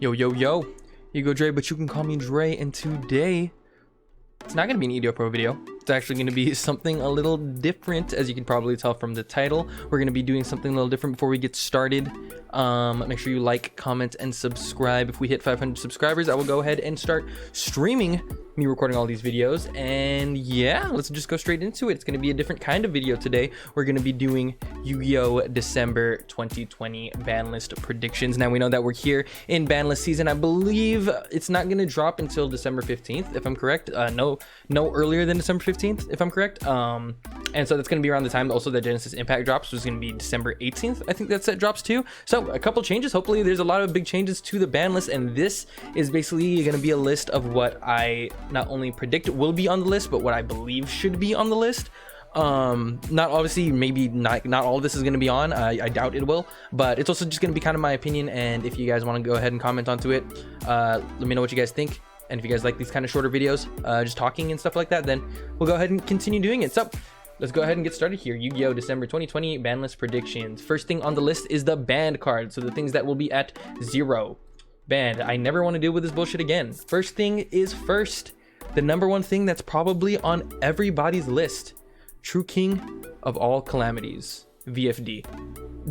Yo, yo, yo. You go Dre, but you can call me Dre, and today it's not going to be an EDO Pro video. It's actually going to be something a little different, as you can probably tell from the title. We're going to be doing something a little different before we get started. Make sure you like, comment, and subscribe. If we hit 500 subscribers, I will go ahead and start streaming me recording all these videos. And yeah, let's just go straight into it. It's going to be a different kind of video today. We're going to be doing Yu-Gi-Oh! December 2020 Banlist predictions. Now we know that we're here in Banlist season. I believe it's not going to drop until December 15th, if I'm correct. No earlier than December 15th, if I'm correct. And so that's going to be around the time also that Genesis Impact drops, which is going to be December 18th. I think that set drops too. So a couple changes. Hopefully there's a lot of big changes to the ban list, and this is basically going to be a list of what I not only predict will be on the list, but what I believe should be on the list. Not obviously, maybe not all of this is going to be on. I doubt it will, but it's also just going to be kind of my opinion. And if you guys want to go ahead and comment onto it, let me know what you guys think. And if you guys like these kind of shorter videos, just talking and stuff like that, then we'll go ahead and continue doing it. So let's go ahead and get started here. Yu-Gi-Oh! December 2020 ban list predictions. First thing on the list is the banned card. So the things that will be at 0. Banned. I never want to deal with this bullshit again. First thing is first. The number one thing that's probably on everybody's list. True King of All Calamities. VFD.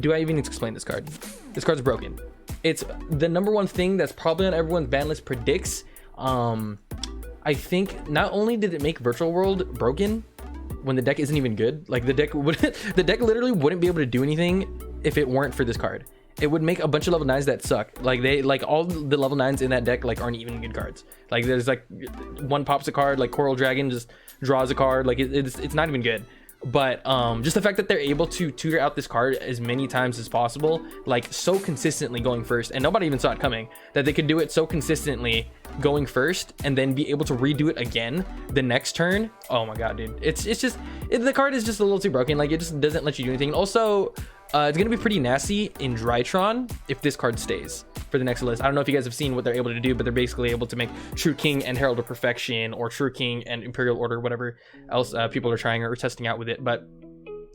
Do I even need to explain this card? This card's broken. It's the number one thing that's probably on everyone's ban list predicts. I think not only did it make Virtual World broken when the deck isn't even good, like the deck literally wouldn't be able to do anything if it weren't for this card. It would make a bunch of level 9s that suck. Like all the level 9s in that deck like aren't even good cards. Like there's like one pops a card, like Coral Dragon just draws a card, like it's not even good. But just the fact that they're able to tutor out this card as many times as possible, like so consistently going first, and nobody even saw it coming, that they could do it so consistently going first and then be able to redo it again the next turn. Oh my god, dude, it's just the card is just a little too broken. Like it just doesn't let you do anything. And also it's gonna be pretty nasty in Drytron if this card stays for the next list. I don't know if you guys have seen what they're able to do, but they're basically able to make True King and Herald of Perfection, or True King and Imperial Order, whatever else people are trying or testing out with it. But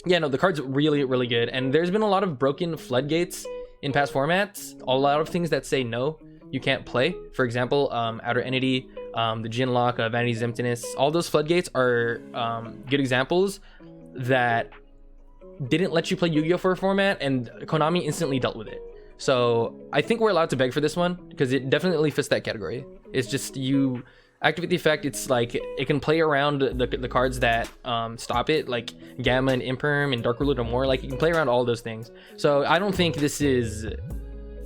yeah, no, the card's really, really good. And there's been a lot of broken floodgates in past formats. A lot of things that say no, you can't play. For example, Outer Entity, the Jin Lock, Vanity's Emptiness. All those floodgates are good examples that didn't let you play Yu-Gi-Oh! For a format, and Konami instantly dealt with it. So I think we're allowed to beg for this one because it definitely fits that category. It's just you activate the effect. It's like it can play around the cards that stop it, like Gamma and Imperm and Dark Ruler to more. Like you can play around all those things. So I don't think this is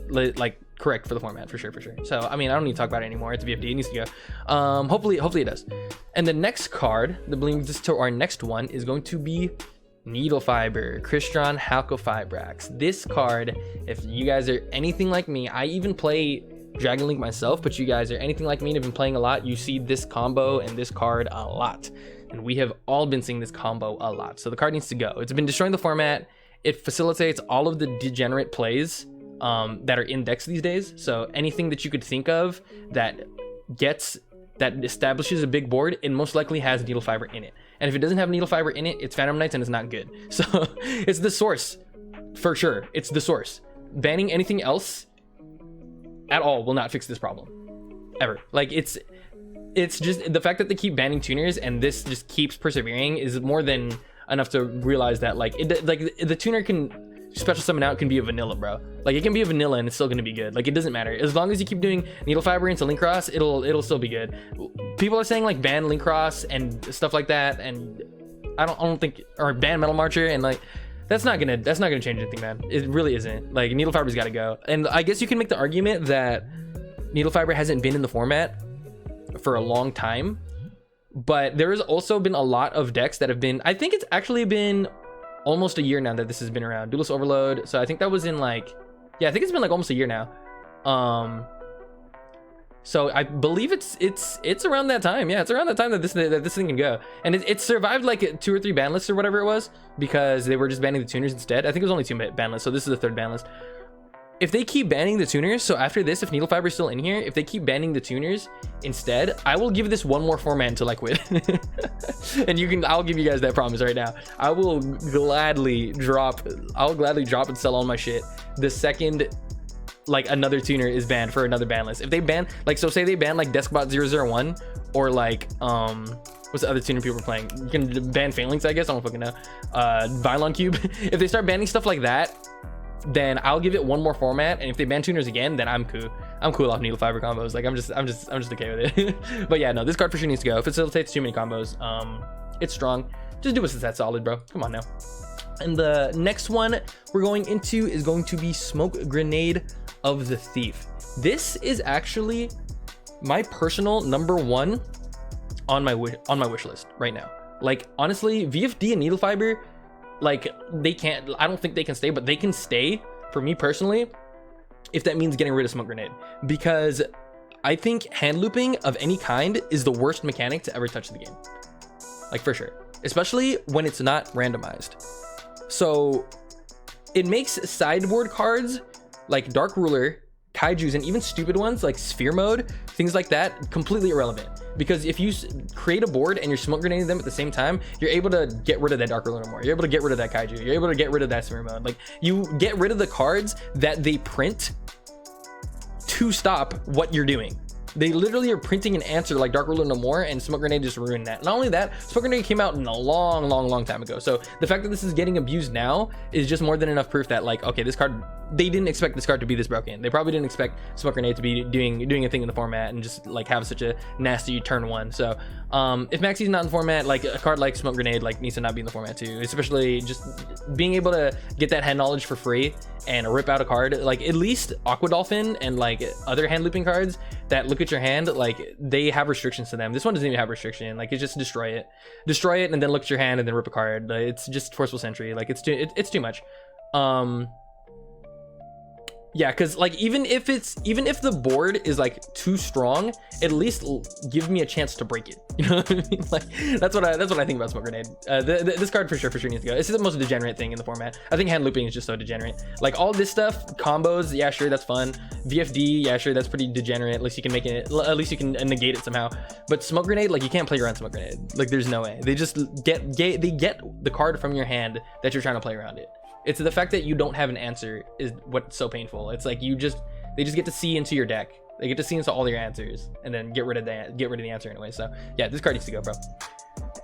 like correct for the format for sure. So I mean, I don't need to talk about it anymore. It's VFD. It needs to go. Hopefully it does. And the next card that brings us to our next one is going to be Needle Fiber, Crystron Halcofibrax. This card, if you guys are anything like me, I even play Dragon Link myself, but you guys are anything like me and have been playing a lot, you see this combo and this card a lot. And we have all been seeing this combo a lot. So the card needs to go. It's been destroying the format. It facilitates all of the degenerate plays that are in decks these days. So anything that you could think of that establishes a big board, it most likely has Needle Fiber in it. And if it doesn't have Needle Fiber in it, it's Phantom Knights and it's not good. So it's the source for sure. It's the source. Banning anything else at all will not fix this problem ever. Like it's just the fact that they keep banning tuners and this just keeps persevering is more than enough to realize that like the tuner can special summon out can be a vanilla, bro. Like it can be a vanilla and it's still gonna be good. Like it doesn't matter as long as you keep doing Needle Fiber into Link Cross, it'll still be good. People are saying like ban Link Cross and stuff like that, and I don't think, or ban Metal Marcher, and like that's not gonna change anything, man. It really isn't. Like Needle Fiber's got to go. And I guess you can make the argument that Needle Fiber hasn't been in the format for a long time, but there has also been a lot of decks that have been. I think it's actually been almost a year now that this has been around. Duelist Overload. So I think that was in like, yeah, I think it's been like almost a year now. So I believe it's around that time. Yeah, it's around that time that this thing can go. And it survived like 2 or 3 ban lists or whatever it was, because they were just banning the tuners instead. I think it was only 2 ban lists. So this is the 3rd ban list. If they keep banning the tuners, so after this, if Needle Fiber is still in here, if they keep banning the tuners instead, I will give this one more format until I quit. And I'll give you guys that promise right now. I'll gladly drop and sell all my shit the second like another tuner is banned for another ban list. If they ban, like, so say they ban like Deskbot 001 or like what's the other tuner people are playing? You can ban Phalanx, I guess. I don't fucking know. Vylon Cube. If they start banning stuff like that, then I'll give it one more format. And if they ban tuners again, then I'm cool. I'm cool off needle fiber combos. Like I'm just okay with it. But yeah, no, this card for sure needs to go. It facilitates too many combos. It's strong. Just do a set solid, bro. Come on now. And the next one we're going into is going to be Smoke Grenade of the Thief. This is actually my personal #1 on my wish list right now. Like honestly, VFD and needle fiber, like they can't, I don't think they can stay, but they can stay for me personally if that means getting rid of Smoke Grenade, because I think hand looping of any kind is the worst mechanic to ever touch the game, like for sure, especially when it's not randomized. So it makes sideboard cards like Dark Ruler, Kaijus, and even stupid ones like Sphere Mode, things like that, completely irrelevant. Because if you create a board and you're smoke grenading them at the same time, you're able to get rid of that Dark Ruler no more. You're able to get rid of that Kaiju. You're able to get rid of that Sphere Mode. Like you get rid of the cards that they print to stop what you're doing. They literally are printing an answer like Dark Ruler no more, and Smoke Grenade just ruined that. Not only that, Smoke Grenade came out in a long time ago. So the fact that this is getting abused now is just more than enough proof that, like, okay, this card, they didn't expect this card to be this broken. They probably didn't expect Smoke Grenade to be doing a thing in the format and just like have such a nasty turn one. So if Maxi's not in the format, like a card like Smoke Grenade like needs to not be in the format too. Especially just being able to get that hand knowledge for free and rip out a card. Like at least Aqua Dolphin and like other hand looping cards that look at your hand, like they have restrictions to them. This one doesn't even have restriction. Like it's just destroy it and then look at your hand and then rip a card. It's just Forceful Sentry. Like it's too much. Yeah, because like even if the board is like too strong, at least give me a chance to break it. You know what I mean? Like that's what I think about Smoke Grenade. This card for sure needs to go. It's the most degenerate thing in the format. I think hand looping is just so degenerate. Like all this stuff, combos, yeah, sure, that's fun. VFD, yeah, sure, that's pretty degenerate. At least you can make it. At least you can negate it somehow. But Smoke Grenade, like you can't play around Smoke Grenade. Like there's no way. They just get the card from your hand that you're trying to play around it. It's the fact that you don't have an answer is what's so painful. It's like they just get to see into your deck. They get to see into all your answers and then get rid of the answer anyway. So yeah, this card needs to go, bro.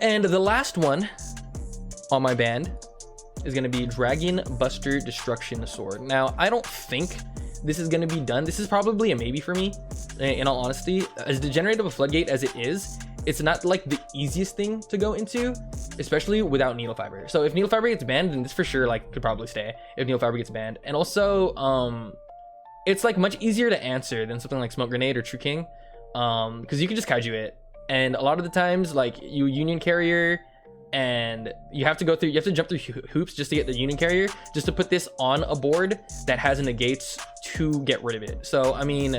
And the last one on my band is gonna be Dragon Buster Destruction Sword. Now, I don't think this is gonna be done. This is probably a maybe for me, in all honesty. As degenerate of a floodgate as it is, it's not like the easiest thing to go into, especially without needle fiber. So if needle fiber gets banned, then this for sure like could probably stay if needle fiber gets banned. And also it's like much easier to answer than something like Smoke Grenade or True King, because you can just kaiju it. And a lot of the times, like you Union Carrier, and you have to jump through hoops just to get the Union Carrier, just to put this on a board that has negates to get rid of it. So I mean,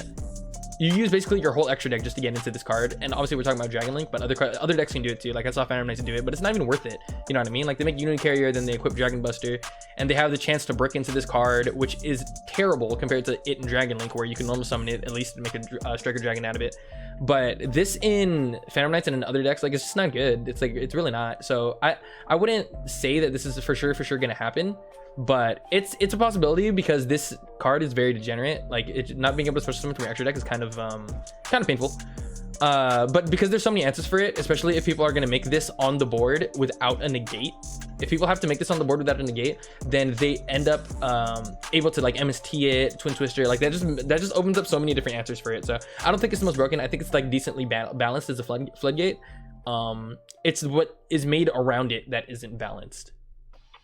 you use basically your whole extra deck just to get into this card. And obviously we're talking about Dragon Link, but other decks can do it too. Like I saw Phantom Knights do it, but it's not even worth it. You know what I mean? Like they make Union Carrier, then they equip Dragon Buster, and they have the chance to brick into this card, which is terrible compared to it in Dragon Link, where you can normal summon it, at least make a Striker Dragon out of it. But this in Phantom Knights and in other decks, like it's just not good. It's like, it's really not. So I wouldn't say that this is for sure gonna happen, but it's a possibility, because this card is very degenerate. Like it not being able to special summon from your extra deck is kind of painful. But because there's so many answers for it, especially if people are going to make this on the board without a negate, if people have to make this on the board without a negate, then they end up able to like MST it, Twin Twister, like that just opens up so many different answers for it. So I don't think it's the most broken. I think it's like decently balanced as a floodgate. It's what is made around it that isn't balanced,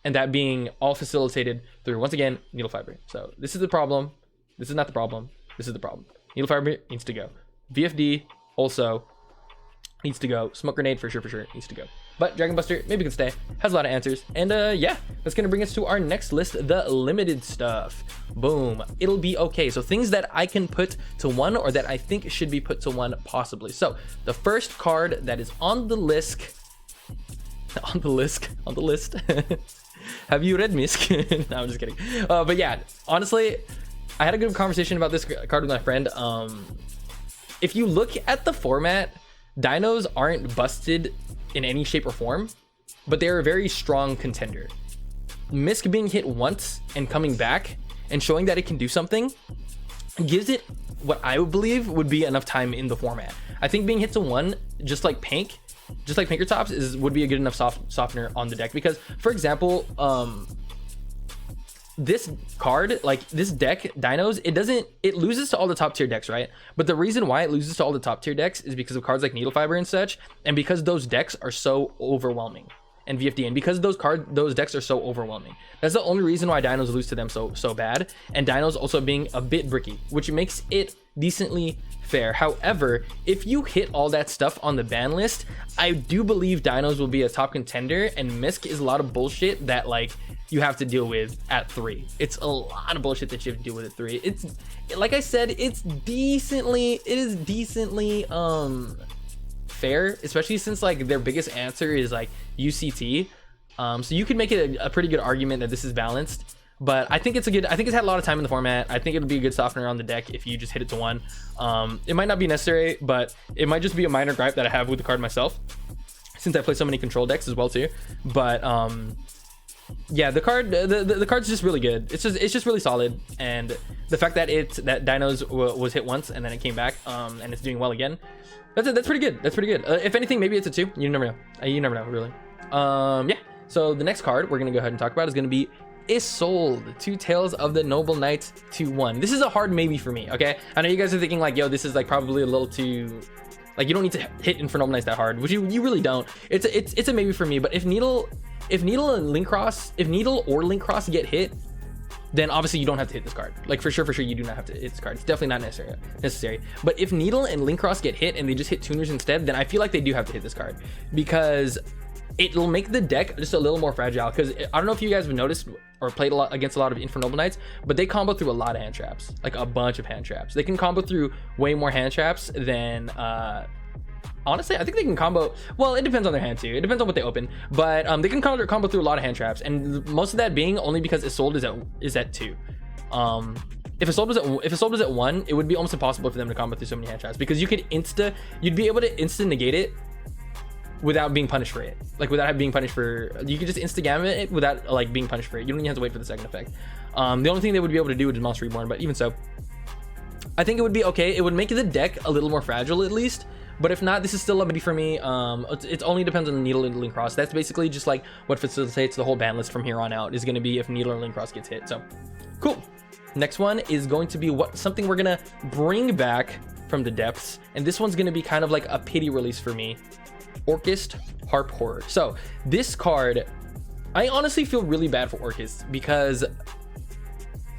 and that being all facilitated through, once again, needle fiber. So this is the problem. This is not the problem. This is the problem. Needle fiber needs to go. VFD also needs to go. Smoke Grenade for sure needs to go. But Dragon Buster maybe can stay. Has a lot of answers. And yeah, that's gonna bring us to our next list, the limited stuff. Boom. It'll be okay. So things that I can put to 1, or that I think should be put to 1 possibly. So the first card that is on the list on the list have you read Misk? No, I'm just kidding. But yeah, honestly, I had a good conversation about this card with my friend. If you look at the format, dinos aren't busted in any shape or form, but they're a very strong contender. Misk being hit once and coming back and showing that it can do something gives it what I would believe would be enough time in the format. I think being hit to 1, just like Pinkertops, would be a good enough softener on the deck, because for example, this card, like this deck, Dinos, it loses to all the top tier decks, right? But the reason why it loses to all the top tier decks is because of cards like Needle Fiber and such, and because those decks are so overwhelming. And VFD, and because those decks are so overwhelming, that's the only reason why Dinos lose to them so bad. And Dinos also being a bit bricky, which makes it decently fair. However, if you hit all that stuff on the ban list, I do believe Dinos will be a top contender, and Misk is a lot of bullshit that like you have to deal with at 3. It's a lot of bullshit that you have to deal with at 3. It's like I said, it is decently fair, especially since like their biggest answer is like UCT, so you could make it a pretty good argument that this is balanced. But I think it's had a lot of time in the format. I think it would be a good softener on the deck if you just hit it to 1. It might not be necessary, but it might just be a minor gripe that I have with the card myself, since I play so many control decks as well too. But yeah, the card's just really good. It's just really solid, and the fact that Dinos was hit once and then it came back, and it's doing well again, that's pretty good. That's pretty good. If anything, maybe it's a 2. You never know. You never know, really. Yeah. So the next card we're gonna go ahead and talk about is gonna be Isolde, Two Tales of the Noble Knights 2/1. This is a hard maybe for me. Okay, I know you guys are thinking like, yo, this is like probably a little too, like, you don't need to hit Infernal Knights that hard, which you really don't. It's a maybe for me. But if Needle or Link Cross get hit, then obviously you don't have to hit this card. Like for sure you do not have to hit this card. It's definitely not necessary. But if Needle and Link Cross get hit and they just hit tuners instead, then I feel like they do have to hit this card, because it'll make the deck just a little more fragile. Because I don't know if you guys have noticed or played against a lot of Infernal Knights, but they combo through a lot of hand traps, like a bunch of hand traps. They can combo through way more hand traps than honestly, I think they can combo, well, it depends on their hand too. It depends on what they open, but they can combo through a lot of hand traps, and most of that being only because Isolde is at 2. If Isolde was at 1, it would be almost impossible for them to combo through so many hand traps, because you'd be able to insta negate it without being punished for it. Like without being punished for, you could just insta gamut it without like being punished for it. You don't even have to wait for the second effect. The only thing they would be able to do is Monster Reborn, but even so, I think it would be okay. It would make the deck a little more fragile at least. But if not, this is still a midi for me. It only depends on the Needle and Link Cross. That's basically just like what facilitates the whole ban list from here on out, is going to be if Needle or Link Cross gets hit. So cool. Next one is going to be something we're going to bring back from the depths, and this one's going to be kind of like a pity release for me. Orchist Harp Horror. So this card, I honestly feel really bad for Orchist, because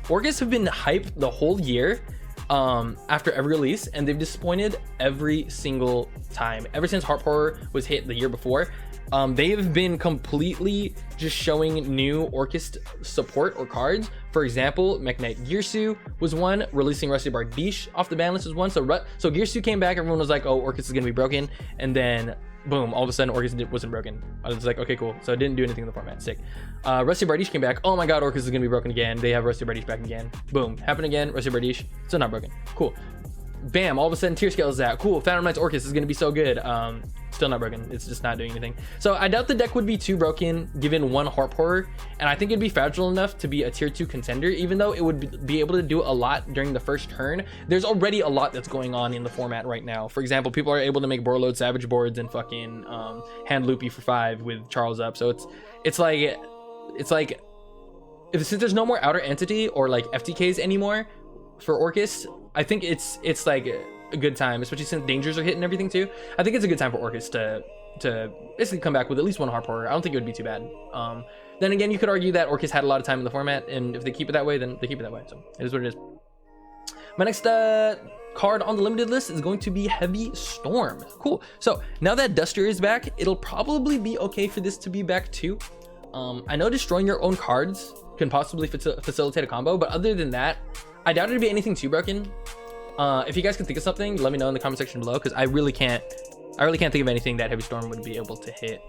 Orchists have been hyped the whole year after every release, and they've disappointed every single time. Ever since Harp Horror was hit the year before, they have been completely just showing new Orchist support or cards. For example, Mech Knight Girsu was one, releasing Rusty Bardiche off the ban list was one. So Girsu came back, everyone was like, oh, Orchist is gonna be broken, and then boom, all of a sudden Orchist wasn't broken. I was like, okay, cool. So it didn't do anything in the format. Sick. Rusty Bardiche came back. Oh my god, Orchist is gonna be broken again. They have Rusty Bardiche back again. Boom, happened again. Rusty Bardiche, still not broken. Cool. Bam, all of a sudden Tear Scale is out. Cool, Phantom Knight's Orchist is gonna be so good. Still not broken. It's just not doing anything. So I doubt the deck would be too broken given one Harp Horror, and I think it'd be fragile enough to be a tier 2 contender, even though it would be able to do a lot during the first turn. There's already a lot that's going on in the format right now. For example, people are able to make Borload Savage boards and fucking hand Loopy for 5 with Charles up. So it's like since there's no more Outer Entity or like FTKs anymore for Orchis, I think it's like a good time, especially since dangers are hitting everything too. I think it's a good time for Orchis to basically come back with at least one Harp Horror. I don't think it would be too bad. Then again, you could argue that Orchis had a lot of time in the format, and if they keep it that way, then they keep it that way. So it is what it is. My next card on the limited list is going to be Heavy Storm. Cool. So now that Duster is back, it'll probably be okay for this to be back too. I know destroying your own cards can possibly facilitate a combo, but other than that, I doubt it'd be anything too broken. If you guys can think of something, let me know in the comment section below, because I really can't think of anything that Heavy Storm would be able to hit.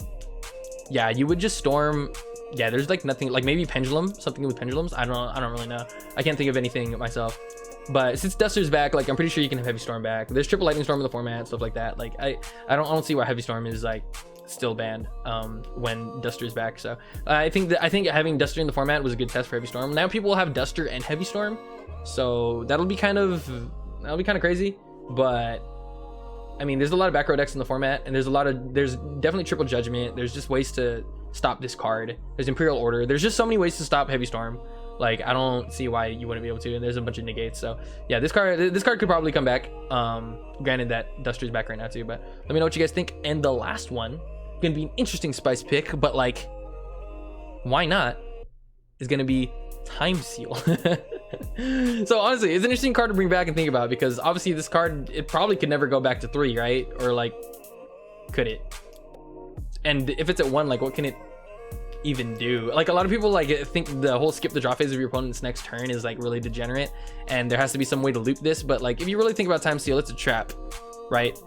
Yeah, you would just Storm. Yeah, there's like nothing, like maybe Pendulum, something with Pendulums. I don't really know. I can't think of anything myself. But since Duster's back, like I'm pretty sure you can have Heavy Storm back. There's Triple Lightning Storm in the format, stuff like that. Like I don't see why Heavy Storm is like still banned when Duster's back. So I think having Duster in the format was a good test for Heavy Storm. Now people will have Duster and Heavy Storm, So that'll be kind of crazy. But I mean, there's a lot of back row decks in the format, and there's definitely Triple Judgment. There's just ways to stop this card. There's Imperial Order. There's just so many ways to stop Heavy Storm. Like, I don't see why you wouldn't be able to. And there's a bunch of negates. So yeah, this card could probably come back. Granted that Duster's back right now too, but let me know what you guys think. And the last one, gonna be an interesting spice pick, but like, why not? Is gonna be Time Seal. So honestly, it's an interesting card to bring back and think about, because obviously this card, it probably could never go back to 3, right? Or like, could it? And if it's at 1, like, what can it even do? Like, a lot of people like think the whole skip the draw phase of your opponent's next turn is like really degenerate, and there has to be some way to loop this. But like, if you really think about Time Seal, it's a trap, right?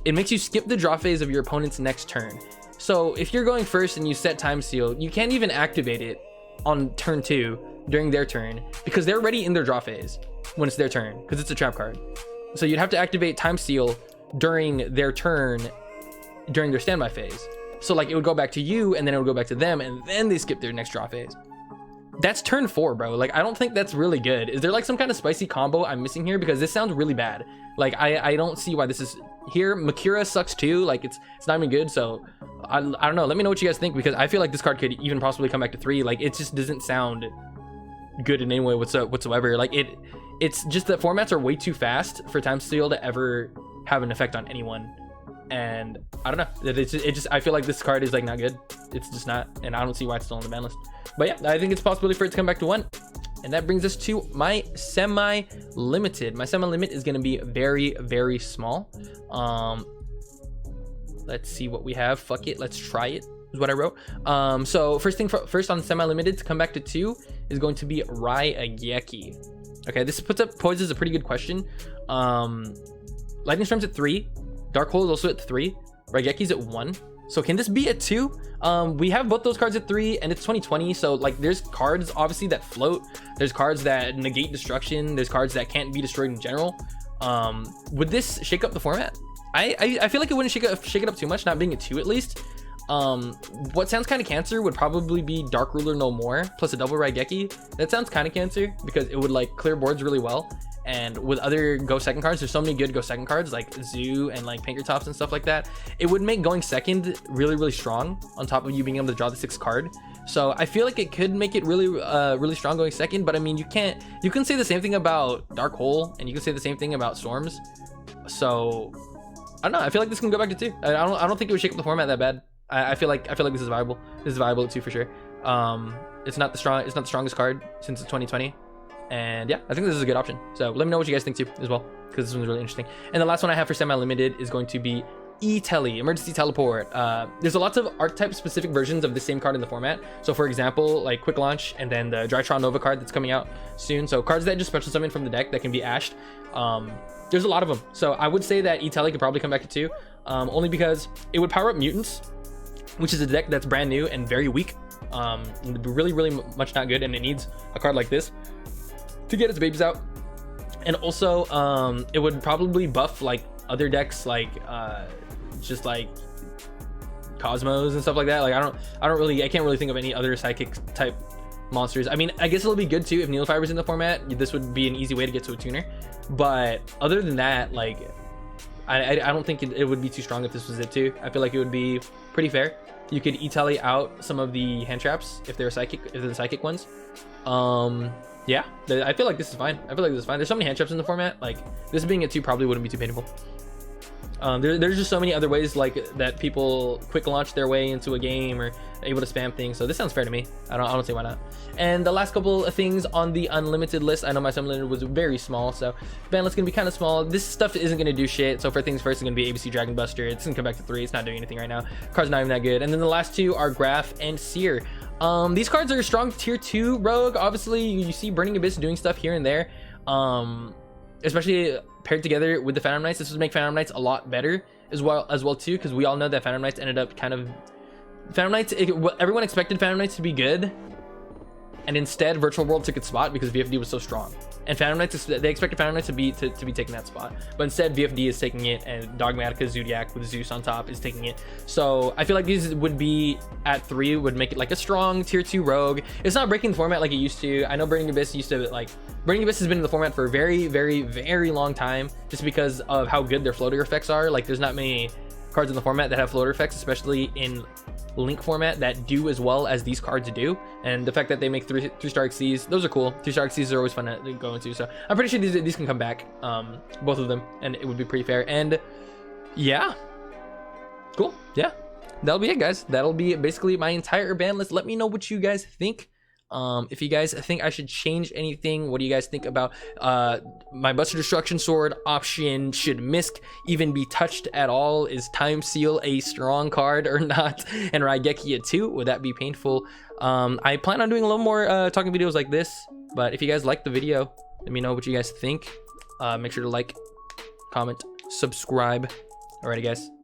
It makes you skip the draw phase of your opponent's next turn. So if you're going first and you set Time Seal, you can't even activate it on turn 2 during their turn, because they're already in their draw phase when it's their turn, because it's a trap card. So you'd have to activate Time Seal during their turn, during their standby phase. So like, it would go back to you, and then it would go back to them, and then they skip their next draw phase. That's turn 4, bro. Like, I don't think that's really good. Is there like some kind of spicy combo I'm missing here? Because this sounds really bad. Like, I don't see why this is here. Makura sucks too. Like, it's not even good. So I don't know. Let me know what you guys think, because I feel like this card could even possibly come back to 3. Like, it just doesn't sound good in any way whatsoever. Like, it's just that formats are way too fast for Time Seal to ever have an effect on anyone. And I don't know, it just I feel like this card is like not good. It's just not, and I don't see why it's still on the ban list. But yeah, I think it's a possibility for it to come back to 1. And that brings us to my semi-limited. My semi-limit is going to be very, very small. Let's see what we have. Fuck it, let's try it, is what I wrote. So first on semi-limited to come back to 2 is going to be Raigeki. Okay, this poses a pretty good question. Lightning Storm's at 3. Dark Hole is also at 3. Raigeki's at 1. So can this be at 2? We have both those cards at 3, and it's 2020. So like, there's cards obviously that float. There's cards that negate destruction. There's cards that can't be destroyed in general. Would this shake up the format? I feel like it wouldn't shake it up too much, not being at 2 at least. What sounds kind of cancer would probably be Dark Ruler No More plus a double Raigeki. That sounds kind of cancer, because it would like clear boards really well. And with other go second cards, there's so many good go second cards like Zoo and like Pankratops and stuff like that. It would make going second really, really strong, on top of you being able to draw the 6th card. So I feel like it could make it really, really strong going second. But I mean, you can say the same thing about Dark Hole, and you can say the same thing about Storms. So I don't know. I feel like this can go back to 2. I don't think it would shake up the format that bad. I feel like this is viable. This is viable at 2 for sure. It's not the strongest card since it's 2020. And yeah, I think this is a good option. So let me know what you guys think too as well, because this one's really interesting. And the last one I have for semi-limited is going to be E-Tele, Emergency Teleport. There's a lots of archetype specific versions of the same card in the format. So for example, like Quick Launch, and then the Drytron Nova card that's coming out soon. So cards that just special summon from the deck that can be ashed. There's a lot of them. So I would say that E-Tele could probably come back to 2, only because it would power up Mutants, which is a deck that's brand new and very weak. Really, really much not good, and it needs a card like this to get its babies out. And also it would probably buff like other decks, like just like Cosmos and stuff like that. Like I can't really think of any other psychic type monsters. I mean, I guess it'll be good too if Needle was in the format. This would be an easy way to get to a tuner, but other than that, like I don't think it would be too strong if this was it too. I feel like it would be pretty fair. You could E-Tele out some of the hand traps if they're the psychic ones. Yeah, I feel like this is fine. There's so many hand traps in the format. Like, this being at 2 probably wouldn't be too painful. There's just so many other ways like that people quick launch their way into a game or able to spam things. So this sounds fair to me. I don't see why not. And the last couple of things on the unlimited list, I know my unlimited was very small, so ban list gonna be kind of small. This stuff isn't gonna do shit. So for things first, it's gonna be ABC Dragon Buster. It's gonna come back to 3. It's not doing anything right now. Card's not even that good. And then the last 2 are Graph and Seer. These cards are strong tier 2 rogue. Obviously, you see Burning Abyss doing stuff here and there, especially paired together with the Phantom Knights. This would make Phantom Knights a lot better as well too, because we all know that Phantom Knights ended up everyone expected Phantom Knights to be good, and instead Virtual World took its spot because VFD was so strong. and Phantom Knights, they expected Phantom Knights to be taking that spot, but instead VFD is taking it, and Dogmatica Zodiac with Zeus on top is taking it. So I feel like these would be at 3, would make it like a strong tier 2 rogue. It's not breaking the format like it used to. I know Burning Abyss used to, like, Burning Abyss has been in the format for a very, very, very long time, just because of how good their floater effects are. Like, there's not many cards in the format that have floater effects, especially in Link format, that do as well as these cards do. And the fact that they make 3-star XCs, those are cool. 3-star XCs are always fun to go into, so I'm pretty sure these can come back, both of them, and it would be pretty fair. And yeah, cool. Yeah, that'll be it, guys. That'll be basically my entire ban list. Let me know what you guys think. If you guys think I should change anything, what do you guys think about my Buster Destruction Sword option? Should Misk even be touched at all? Is Time Seal a strong card or not? And Raigeki a 2? Would that be painful? I plan on doing a little more talking videos like this, but if you guys like the video, let me know what you guys think. Make sure to like, comment, subscribe. Alrighty, guys.